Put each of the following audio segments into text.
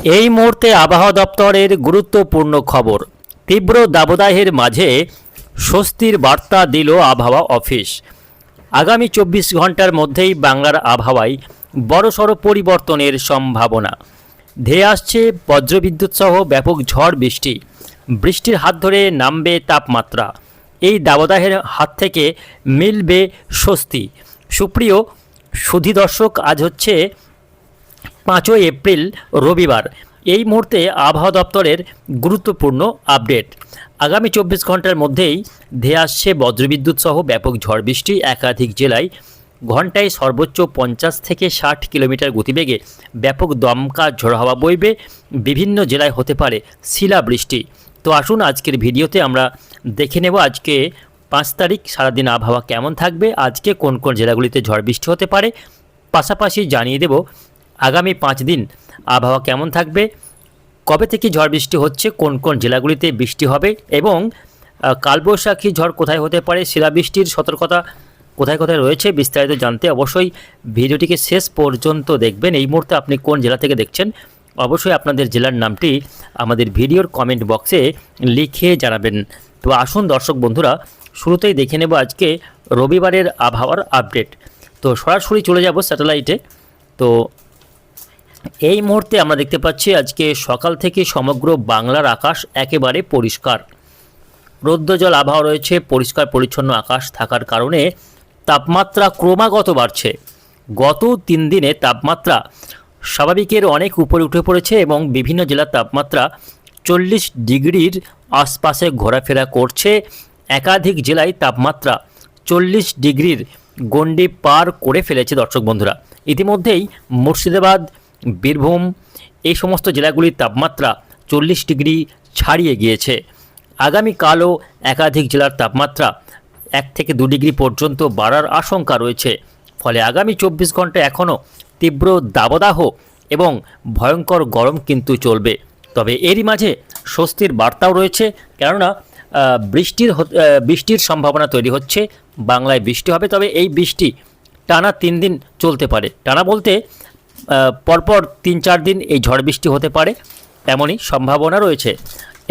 এই মুহূর্তে আবহাওয়া দপ্তরের গুরুত্বপূর্ণ খবর। তীব্র দাবদাহের মাঝে স্বস্তির বার্তা দিল আবহাওয়া অফিস। আগামী 24 ঘন্টার মধ্যেই বাংলার আবহাওয়ায় বড়সড় পরিবর্তনের সম্ভাবনা। ধেয়ে আসছে বজ্রবিদ্যুৎ সহ ব্যাপক ঝড় বৃষ্টি। বৃষ্টির হাত ধরে নামবে তাপমাত্রা। এই দাবদাহের হাত থেকে মিলবে স্বস্তি। সুপ্রিয় সুধী দর্শক, আজ হচ্ছে 5 এপ্রিল রবিবার। এই মুহূর্তে আবহাওয়া দপ্তরের গুরুত্বপূর্ণ আপডেট। আগামী 24 ঘন্টার মধ্যেই ধেয়ে আসছে বজ্রবিদ্যুৎ সহ ব্যাপক ঝড় বৃষ্টি। একাধিক জেলায় ঘন্টায় সর্বোচ্চ 50 থেকে 60 কিলোমিটার গতিবেগে ব্যাপক দমকা ঝড়ো হাওয়া বইবে। বিভিন্ন জেলায় হতে পারে শিলাবৃষ্টি। তো আসুন আজকের ভিডিওতে আমরা দেখে নেব আজকে 5 তারিখ সারাদিন আবহাওয়া কেমন থাকবে, আজকে কোন কোন জেলাগুলিতে ঝড় বৃষ্টি হতে পারে, পাশাপাশি জানিয়ে দেব আগামী 5 দিন আবহাওয়া কেমন থাকবে, কবে থেকে ঝড় বৃষ্টি হচ্ছে, কোন কোন জেলাগুলিতে বৃষ্টি হবে এবং কালবৈশাখী ঝড় কোথায় হতে পারে, শিলাবৃষ্টির সতর্কতা কোথায় কোথায় রয়েছে। বিস্তারিত জানতে অবশ্যই ভিডিওটিকে শেষ পর্যন্ত দেখবেন। এই মুহূর্তে আপনি কোন জেলা থেকে দেখছেন অবশ্যই আপনাদের জেলার নামটি আমাদের ভিডিওর কমেন্ট বক্সে লিখে জানাবেন। তো আসুন দর্শক বন্ধুরা, শুরুতেই দেখে নেব আজকে রবিবারের আবহাওয়ার আপডেট। তো সরাসরি চলে যাব স্যাটেলাইটে। তো এই মুহূর্তে আমরা দেখতে পাচ্ছি আজকে সকাল থেকে সমগ্র বাংলার আকাশ একেবারে পরিষ্কার। রৌদ্রজল আবহাওয়া রয়েছে। পরিষ্কার পরিচ্ছন্ন আকাশ থাকার কারণে তাপমাত্রা ক্রমাগত বাড়ছে। গত 3 দিনে তাপমাত্রা স্বাভাবিকের অনেক উপরে উঠে পড়েছে এবং বিভিন্ন জেলার তাপমাত্রা 40 ডিগ্রির আশপাশে ঘোরাফেরা করছে। একাধিক জেলায় তাপমাত্রা 40 ডিগ্রির গণ্ডি পার করে ফেলেছে। দর্শক বন্ধুরা, ইতিমধ্যেই মুর্শিদাবাদ, বীরভূম এই সমস্ত জেলাগুলির তাপমাত্রা 40 ডিগ্রি ছাড়িয়ে গিয়েছে। আগামীকালও একাধিক জেলার তাপমাত্রা 1 থেকে 2 ডিগ্রি পর্যন্ত বাড়ার আশঙ্কা রয়েছে। ফলে আগামী 24 ঘন্টা এখনও তীব্র দাবদাহ এবং ভয়ঙ্কর গরম কিন্তু চলবে। তবে এরই মাঝে স্বস্তির বার্তাও রয়েছে, কেননা বৃষ্টির সম্ভাবনা তৈরি হচ্ছে। বাংলায় বৃষ্টি হবে, তবে এই বৃষ্টি টানা 3 দিন চলতে পারে। টানা বলতে পরপর 3-4 দিন এই ঝড় বৃষ্টি হতে পারে, এমনই সম্ভাবনা রয়েছে।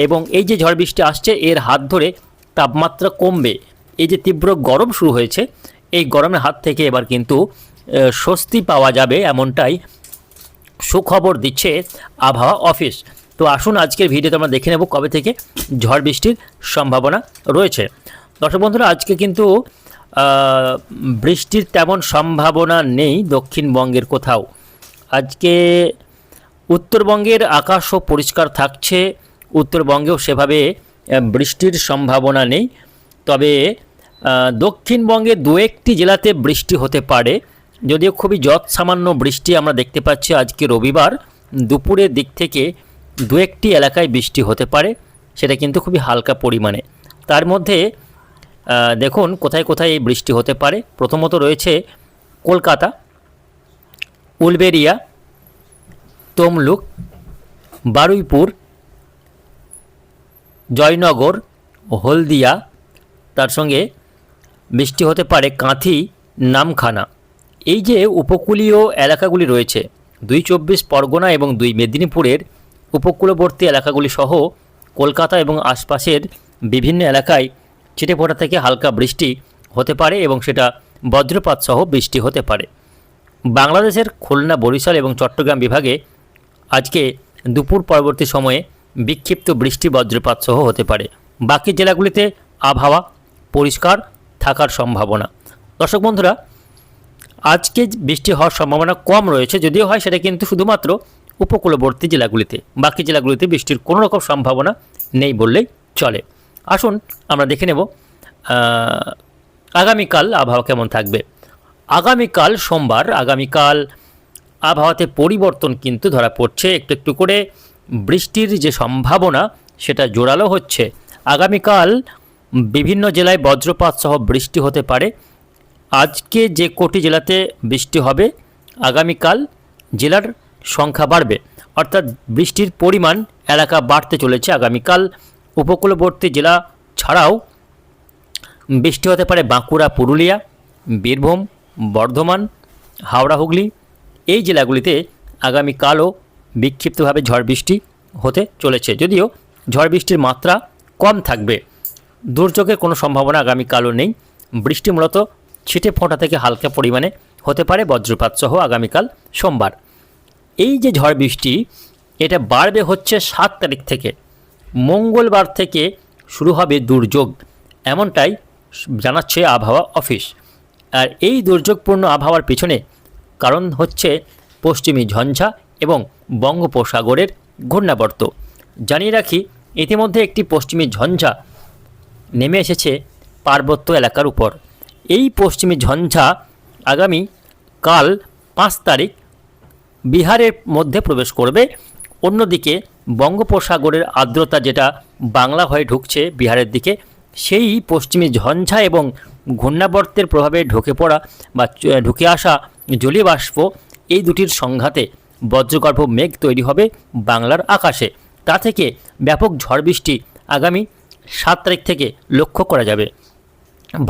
এবং এই যে ঝড় বৃষ্টি আসছে এর হাত ধরে তাপমাত্রা কমবে। এই যে তীব্র গরম শুরু হয়েছে, এই গরমের হাত থেকে এবার কিন্তু স্বস্তি পাওয়া যাবে, এমনটাই সুখবর দিচ্ছে আবহাওয়া অফিস। তো আসুন আজকের ভিডিওতে আমরা দেখে নেব কবে থেকে ঝড় বৃষ্টির সম্ভাবনা রয়েছে। দর্শক বন্ধুরা, আজকে কিন্তু বৃষ্টির তেমন সম্ভাবনা নেই দক্ষিণবঙ্গের কোথাও। আজকে উত্তরবঙ্গের আকাশও পরিষ্কার থাকছে। উত্তরবঙ্গেও সেভাবে বৃষ্টির সম্ভাবনা নেই। তবে দক্ষিণবঙ্গে 2-1টি জেলাতে বৃষ্টি হতে পারে, যদিও খুবই সামান্য বৃষ্টি আমরা দেখতে পাচ্ছি। আজকে রবিবার দুপুরের দিক থেকে 2-1টি এলাকায় বৃষ্টি হতে পারে, সেটা কিন্তু খুবই হালকা পরিমাণে। তার মধ্যে দেখুন কোথায় কোথায় এই বৃষ্টি হতে পারে। প্রথমত রয়েছে কলকাতা, উলবেড়িয়া, তমলুক, বারুইপুর, জয়নগর, হলদিয়া, তার সঙ্গে বৃষ্টি হতে পারে কাঁথি, নামখানা। এই যে উপকূলীয় এলাকাগুলি রয়েছে 2 চব্বিশ পরগনা এবং 2 মেদিনীপুরের উপকূলবর্তী এলাকাগুলি সহ কলকাতা এবং আশপাশের বিভিন্ন এলাকায় ছিটেফোঁটা থেকে হালকা বৃষ্টি হতে পারে এবং সেটা বজ্রপাত সহ বৃষ্টি হতে পারে। বাংলাদেশের খুলনা, বরিশাল এবং চট্টগ্রাম বিভাগে আজকে দুপুর পরবর্তী সময়ে বিক্ষিপ্ত বৃষ্টি বজ্রপাত সহ হতে পারে। বাকি জেলাগুলিতে আবহাওয়া পরিষ্কার থাকার সম্ভাবনা। দর্শক বন্ধুরা, আজকে বৃষ্টি হওয়ার সম্ভাবনা কম রয়েছে, যদিও হয় সেটা কিন্তু শুধুমাত্র উপকূলবর্তী জেলাগুলিতে। বাকি জেলাগুলিতে বৃষ্টির কোনো রকম সম্ভাবনা নেই বললেই চলে। আসুন আমরা দেখে নেব আগামীকাল আবহাওয়া কেমন থাকবে। আগামীকাল সোমবার, আগামীকাল আবহাওয়াতে পরিবর্তন কিন্তু ধরা পড়ছে। একটু একটু করে বৃষ্টির যে সম্ভাবনা সেটা জোরালো হচ্ছে। আগামীকাল বিভিন্ন জেলায় বজ্রপাত সহ বৃষ্টি হতে পারে। আজকে যে কোটি জেলাতে বৃষ্টি হবে, আগামীকাল জেলার সংখ্যা বাড়বে, অর্থাৎ বৃষ্টির পরিমাণ এলাকা বাড়তে চলেছে। আগামীকাল উপকূলবর্তী জেলা ছাড়াও বৃষ্টি হতে পারে বাঁকুড়া, পুরুলিয়া, বীরভূম, বর্ধমান, হাওড়া, হুগলি এই জেলাগুলিতে আগামীকালও বিক্ষিপ্তভাবে ঝড় বৃষ্টি হতে চলেছে, যদিও ঝড় বৃষ্টির মাত্রা কম থাকবে। দুর্যোগের কোনো সম্ভাবনা আগামীকালও নেই। বৃষ্টি মূলত ছিটে ফোঁটা থেকে হালকা পরিমাণে হতে পারে বজ্রপাত সহ আগামীকাল সোমবার। এই যে ঝড় বৃষ্টি, এটা বাড়বে হচ্ছে 7 তারিখ থেকে। মঙ্গলবার থেকে শুরু হবে দুর্যোগ, এমনটাই জানাচ্ছে আবহাওয়া অফিস। আর এই দুর্যোগপূর্ণ আবহাওয়ার পিছনে কারণ হচ্ছে পশ্চিমী ঝঞ্ঝা এবং বঙ্গোপসাগরের ঘূর্ণাবর্ত। জানিয়ে রাখি, ইতিমধ্যে একটি পশ্চিমী ঝঞ্ঝা নেমে এসেছে পার্বত্য এলাকার উপর। এই পশ্চিমী ঝঞ্ঝা আগামী কাল 5 তারিখ বিহারের মধ্যে প্রবেশ করবে। অন্যদিকে বঙ্গোপসাগরের আর্দ্রতা যেটা বাংলা হয়ে ঢুকছে বিহারের দিকে, সেই পশ্চিমী ঝঞ্ঝা এবং ঘূর্ণাবর্তের প্রভাবে ঢুকে আসা জলীয় বাষ্প, এই দুটির সংঘাতে বজ্রগর্ভ মেঘ তৈরি হবে বাংলার আকাশে। তা থেকে ব্যাপক ঝড় বৃষ্টি আগামী 7 তারিখ থেকে লক্ষ্য করা যাবে।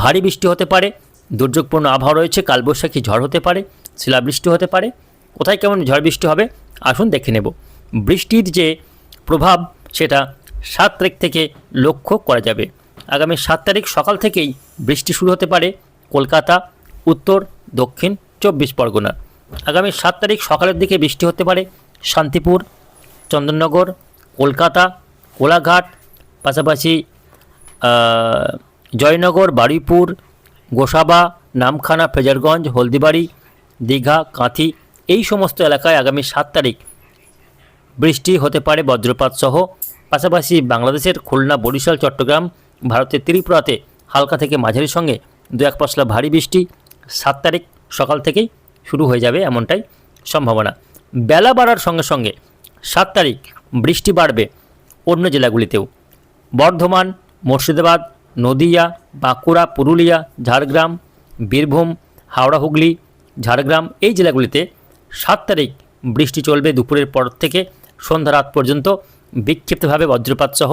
ভারী বৃষ্টি হতে পারে, দুর্যোগপূর্ণ আবহাওয়া রয়েছে, কালবৈশাখী ঝড় হতে পারে, শিলাবৃষ্টি হতে পারে। কোথায় কেমন ঝড় বৃষ্টি হবে আসুন দেখে নেব। বৃষ্টির যে প্রভাব সেটা 7 তারিখ থেকে লক্ষ্য করা যাবে। আগামী 7 তারিখ সকাল থেকেই বৃষ্টি শুরু হতে পারে কলকাতা, উত্তর দক্ষিণ 24 পরগনা। আগামী 7 তারিখ সকালের দিকে বৃষ্টি হতে পারে শান্তিপুর, চন্দননগর, কলকাতা, কোলাঘাট, পাশাপাশি জয়নগর, বারুইপুর, গোসাবা, নামখানা, ফ্রেজারগঞ্জ, হলদিবাড়ি, দীঘা, কাঁথি, এই সমস্ত এলাকায় আগামী 7 তারিখ বৃষ্টি হতে পারে বজ্রপাত সহ। পাশাপাশি বাংলাদেশের খুলনা, বরিশাল, চট্টগ্রাম, ভারতের ত্রিপুরাতে হালকা থেকে মাঝারির সঙ্গে 2-1 পশলা ভারী বৃষ্টি 7 তারিখ সকাল থেকেই শুরু হয়ে যাবে, এমনটাই সম্ভাবনা। বেলা বাড়ার সঙ্গে সঙ্গে 7 তারিখ বৃষ্টি বাড়বে অন্য জেলাগুলিতেও। বর্ধমান, মুর্শিদাবাদ, নদিয়া, বাঁকুড়া, পুরুলিয়া, ঝাড়গ্রাম, বীরভূম, হাওড়া, হুগলি, ঝাড়গ্রাম, এই জেলাগুলিতে 7 তারিখ বৃষ্টি চলবে দুপুরের পর থেকে সন্ধ্যা রাত পর্যন্ত। বিক্ষিপ্তভাবে বজ্রপাত সহ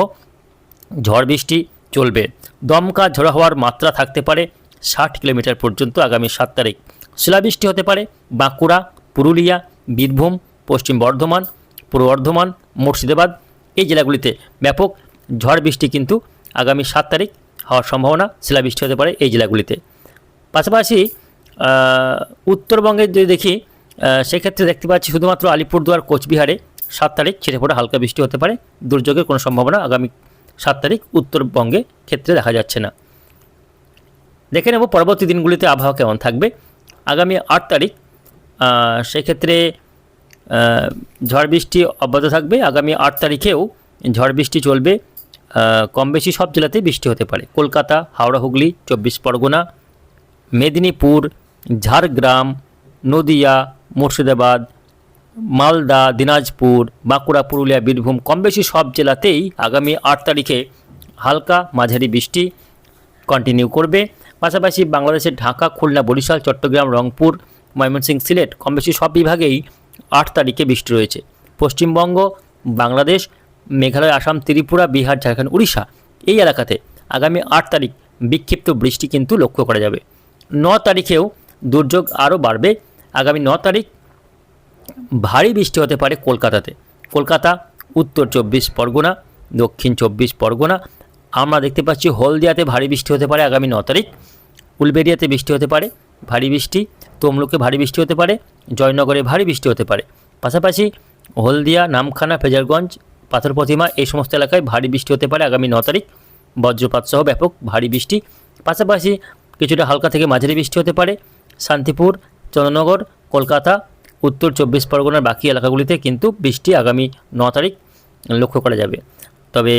ঝড় বৃষ্টি চলবে। দমকা ঝড়ো হওয়ার মাত্রা থাকতে পারে 60 কিলোমিটার পর্যন্ত আগামী 7 তারিখ। শিলাবৃষ্টি হতে পারে বাঁকুড়া, পুরুলিয়া, বীরভূম, পশ্চিম বর্ধমান, পূর্ব বর্ধমান, মুর্শিদাবাদ, এই জেলাগুলিতে ব্যাপক ঝড় বৃষ্টি কিন্তু আগামী 7 তারিখ হওয়ার সম্ভাবনা। শিলাবৃষ্টি হতে পারে এই জেলাগুলিতে। পাশাপাশি উত্তরবঙ্গে যদি দেখি, সেক্ষেত্রে দেখতে পাচ্ছি শুধুমাত্র আলিপুরদুয়ার, কোচবিহারে 7 তারিখ ছেটে পড়ে হালকা বৃষ্টি হতে পারে। দুর্যোগের কোনো সম্ভাবনা আগামী 7 তারিখ উত্তরবঙ্গে ক্ষেত্রে দেখা যাচ্ছে না। দেখে নেব পরবর্তী দিনগুলিতে আবহাওয়া কেমন থাকবে। আগামী 8 তারিখ সেক্ষেত্রে ঝড় বৃষ্টি অব্যাহত থাকবে। আগামী 8 তারিখেও ঝড় বৃষ্টি চলবে, কম বেশি সব জেলাতেই বৃষ্টি হতে পারে। কলকাতা, হাওড়া, হুগলি, 24 পরগনা, মেদিনীপুর, ঝাড়গ্রাম, নদিয়া, মুর্শিদাবাদ, মালদা, দিনাজপুর, বাঁকুড়া, পুরুলিয়া, বীরভূম, কম বেশি সব জেলাতেই আগামী 8 তারিখে হালকা মাঝারি বৃষ্টি কন্টিনিউ করবে। পাশাপাশি বাংলাদেশের ঢাকা, খুলনা, বরিশাল, চট্টগ্রাম, রংপুর, ময়মনসিংহ, সিলেট, কম বেশি সব বিভাগেই 8 তারিখে বৃষ্টি রয়েছে। পশ্চিমবঙ্গ, বাংলাদেশ, মেঘালয়, আসাম, ত্রিপুরা, বিহার, ঝাড়খণ্ড, উড়িষ্যা, এই এলাকাতে আগামী 8 তারিখ বিক্ষিপ্ত বৃষ্টি কিন্তু লক্ষ্য করা যাবে। 9 তারিখেও দুর্যোগ আরও বাড়বে। আগামী 9 তারিখ ভারী বৃষ্টি হতে পারে কলকাতাতে। কলকাতা, উত্তর 24 পরগনা, দক্ষিণ 24 পরগনা। আমরা দেখতে পাচ্ছি হলদিয়াতে ভারী বৃষ্টি হতে পারে আগামী 9 তারিখ। উলবেড়িয়াতে বৃষ্টি হতে পারে ভারী বৃষ্টি, তমলুকে ভারী বৃষ্টি হতে পারে, জয়নগরে ভারী বৃষ্টি হতে পারে। পাশাপাশি হলদিয়া, নামখানা, ফ্রেজারগঞ্জ, পাথর প্রতিমা, এই সমস্ত এলাকায় ভারী বৃষ্টি হতে পারে আগামী 9 তারিখ, বজ্রপাত সহ ব্যাপক ভারী বৃষ্টি। পাশাপাশি কিছুটা হালকা থেকে মাঝারি বৃষ্টি হতে পারে শান্তিপুর, চন্দননগর, কলকাতা, উত্তর 24 পরগনার বাকি এলাকাগুলিতে কিন্তু বৃষ্টি আগামী 9 তারিখ লক্ষ্য করা যাবে। তবে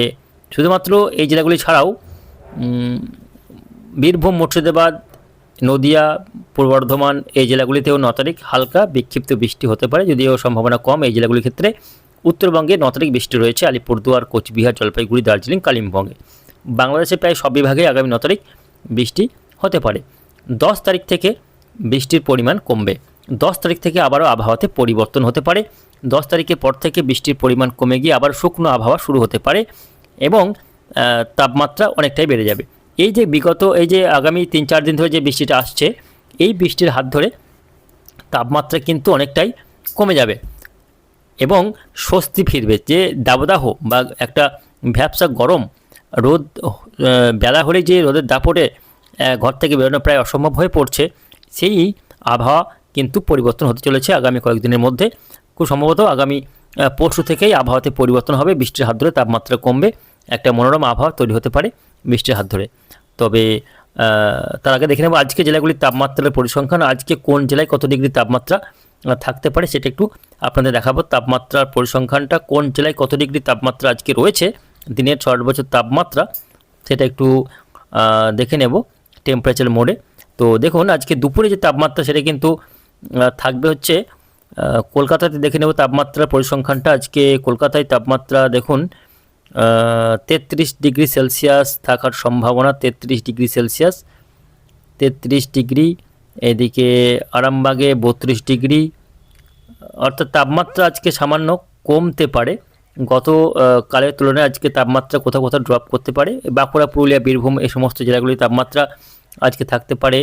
শুধুমাত্র এই জেলাগুলি ছাড়াও বীরভূম, মুর্শিদাবাদ, নদিয়া, পূর্ব বর্ধমান, এই জেলাগুলিতেও 9 তারিখ হালকা বিক্ষিপ্ত বৃষ্টি হতে পারে, যদিও সম্ভাবনা কম এই জেলাগুলির ক্ষেত্রে। উত্তরবঙ্গে 9 তারিখ বৃষ্টি রয়েছে আলিপুরদুয়ার, কোচবিহার, জলপাইগুড়ি, দার্জিলিং, কালিম্পংয়ে। বাংলাদেশের প্রায় সব বিভাগে আগামী 9 তারিখ বৃষ্টি হতে পারে। 10 তারিখ থেকে বৃষ্টির পরিমাণ কমবে। 10 তারিখ থেকে আবারও আবহাওয়াতে পরিবর্তন হতে পারে। 10 তারিখের পর থেকে বৃষ্টির পরিমাণ কমে গিয়ে আবার শুকনো আবহাওয়া শুরু হতে পারে এবং তাপমাত্রা অনেকটাই বেড়ে যাবে। এই যে বিগত আগামী 3-4 দিন ধরে যে বৃষ্টিটা আসছে, এই বৃষ্টির হাত ধরে তাপমাত্রা কিন্তু অনেকটাই কমে যাবে। এবং স্বস্তি ফিরবে। যে দাবদাহ বা একটা ভ্যাপসা গরম রোদ বেলা হলে যে রোদের দাপটে ঘর থেকে বেরোনো প্রায় অসম্ভব হয়ে পড়ছে, সেই আবহাওয়া কিন্তু পরিবর্তন হতে চলেছে আগামী কয়েকদিনের মধ্যে। খুব সম্ভবত আগামী পরশু থেকেই আবহাওয়াতে পরিবর্তন হবে, বৃষ্টির হাত ধরে তাপমাত্রা কমবে, একটা মনোরম আবহাওয়া তৈরি হতে পারে বৃষ্টির হাত ধরে। তবে তার আগে দেখে নেব আজকে জেলাগুলির তাপমাত্রার পরিসংখ্যান। আজকে কোন জেলায় কত ডিগ্রি তাপমাত্রা থাকতে পারে সেটা একটু আপনাদের দেখাবো। তাপমাত্রার পরিসংখ্যানটা কোন জেলায় কত ডিগ্রি তাপমাত্রা আজকে রয়েছে, দিনের সর্বোচ্চ তাপমাত্রা, সেটা একটু দেখে নেব টেম্পারেচার মোডে। তো দেখুন আজকে দুপুরে যে তাপমাত্রা সেটা কিন্তু থাকবে হচ্ছে কলকাতাতে। দেখে নেব তাপমাত্রার পরিসংখ্যানটা। আজকে কলকাতায় তাপমাত্রা দেখুন 33 ডিগ্রি সেলসিয়াস থাকার সম্ভাবনা, 33 ডিগ্রি সেলসিয়াস, 33 ডিগ্রি। এদিকে আরামবাগে 32 ডিগ্রি। অর্থাৎ তাপমাত্রা আজকে সামান্য কমতে পারে, গত কালের তুলনায় আজকে তাপমাত্রা কোথাও কোথাও ড্রপ করতে পারে। বাঁকুড়া, পুরুলিয়া, বীরভূম এই সমস্ত জেলাগুলির তাপমাত্রা আজকে থাকতে পারে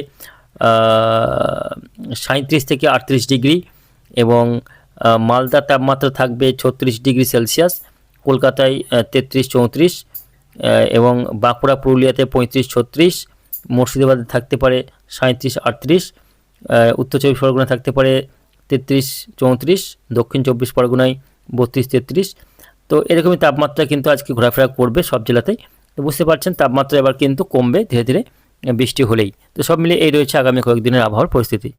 37 থেকে 38 ডিগ্রি, এবং মালদার তাপমাত্রা থাকবে 36 ডিগ্রি সেলসিয়াস, কলকাতায় 33-34, এবং বাঁকুড়া, পুরুলিয়াতে 35-36, মুর্শিদাবাদে থাকতে পারে 37-38, উত্তর চব্বিশ পরগনায় থাকতে পারে 33-34, দক্ষিণ চব্বিশ পরগনায় 32-33। তো এরকমই তাপমাত্রা কিন্তু আজকে ঘোরাফেরা করবে সব জেলাতেই। তো বুঝতে পারছেন তাপমাত্রা এবার কিন্তু কমবে ধীরে ধীরে বৃষ্টি হলেই। তো সব মিলে এই রয়েছে আগামী কয়েকদিনের আবহাওয়ার পরিস্থিতি।